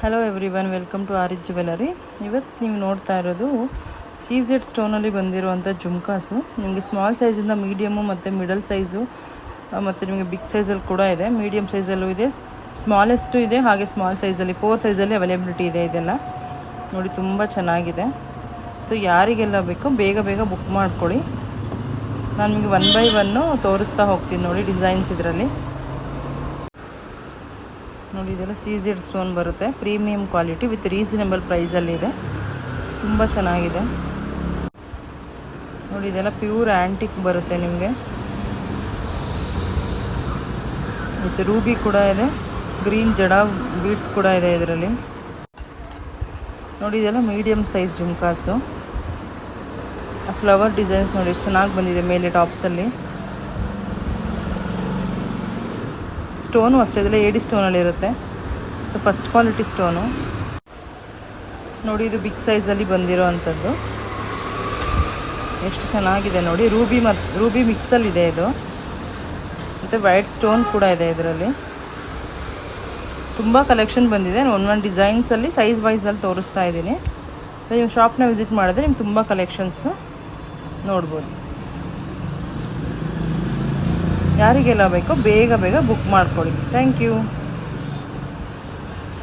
Hello everyone, welcome to Aariz jewellery. ಇವತ್ತು ನೀವು ನೋಡ್ತಾ ಇರೋದು CZ ಸ್ಟೋನಲ್ಲಿ ಬಂದಿರುವಂಥ ಜುಮ್ಕಾಸು. ನಿಮಗೆ ಸ್ಮಾಲ್ ಸೈಜಿಂದ ಮೀಡಿಯಮು ಮತ್ತು ಮಿಡಲ್ ಸೈಜು ಮತ್ತು ನಿಮಗೆ ಬಿಗ್ ಸೈಜಲ್ಲಿ ಕೂಡ ಇದೆ, ಮೀಡಿಯಮ್ ಸೈಜಲ್ಲೂ ಇದೆ, ಸ್ಮಾಲೆಸ್ಟು ಇದೆ, ಹಾಗೆ ಸ್ಮಾಲ್ ಸೈಜಲ್ಲಿ 4 ಸೈಜಲ್ಲಿ ಅವೈಲೇಬಿಲಿಟಿ ಇದೆ. ಇದೆಲ್ಲ ನೋಡಿ ತುಂಬ ಚೆನ್ನಾಗಿದೆ. ಸೊ ಯಾರಿಗೆಲ್ಲ ಬೇಕೋ ಬೇಗ ಬೇಗ ಬುಕ್ ಮಾಡ್ಕೊಳ್ಳಿ. ನಾನು ನಿಮಗೆ 1 by 1 ತೋರಿಸ್ತಾ ಹೋಗ್ತೀನಿ. ನೋಡಿ ಡಿಸೈನ್ಸ್ ಇದರಲ್ಲಿ ನೋಡಿ, ಇದೆಲ್ಲ CZ ಸ್ಟೋನ್ ಬರುತ್ತೆ, ಪ್ರೀಮಿಯಂ ಕ್ವಾಲಿಟಿ ವಿತ್ ರೀಸನೇಬಲ್ ಪ್ರೈಸಲ್ಲಿದೆ, ತುಂಬ ಚೆನ್ನಾಗಿದೆ. ನೋಡಿ ಇದೆಲ್ಲ ಪ್ಯೂರ್ ಆ್ಯಂಟಿಕ್ ಬರುತ್ತೆ ನಿಮಗೆ, ಮತ್ತು ರೂಬಿ ಕೂಡ ಇದೆ, ಗ್ರೀನ್ ಜಡ ಬೀಡ್ಸ್ ಕೂಡ ಇದೆ ಇದರಲ್ಲಿ. ನೋಡಿ ಇದೆಲ್ಲ medium size jhumkas. Flower designs ನೋಡಿ ಎಷ್ಟು ಚೆನ್ನಾಗಿ ಬಂದಿದೆ ಮೇಲೆ ಟಾಪ್ಸಲ್ಲಿ. ಸ್ಟೋನು ಅಷ್ಟೇ, ಇದೆಲ್ಲ AD ಸ್ಟೋನಲ್ಲಿರುತ್ತೆ. ಸೊ ಫಸ್ಟ್ ಕ್ವಾಲಿಟಿ ಸ್ಟೋನು ನೋಡಿ, ಇದು ಬಿಗ್ ಸೈಜಲ್ಲಿ ಬಂದಿರೋ ಅಂಥದ್ದು. ಎಷ್ಟು ಚೆನ್ನಾಗಿದೆ ನೋಡಿ, ರೂಬಿ ಮಿಕ್ಸಲ್ಲಿದೆ ಇದು, ಮತ್ತು ವೈಟ್ ಸ್ಟೋನ್ ಕೂಡ ಇದೆ ಇದರಲ್ಲಿ. ತುಂಬ ಕಲೆಕ್ಷನ್ ಬಂದಿದೆ. ಒಂದೊಂದು ಡಿಸೈನ್ಸಲ್ಲಿ ಸೈಜ್ ವೈಸಲ್ಲಿ ತೋರಿಸ್ತಾ ಇದ್ದೀನಿ. ನೀವು ಶಾಪ್ನ ವಿಸಿಟ್ ಮಾಡಿದ್ರೆ ನಿಮ್ಗೆ ತುಂಬ ಕಲೆಕ್ಷನ್ಸ್ನ ನೋಡ್ಬೋದು. ಯಾರಿಗೆಲ್ಲ ಬೇಕೋ ಬೇಗ ಬೇಗ ಬುಕ್ ಮಾಡ್ಕೊಳ್ಳಿ. Thank you.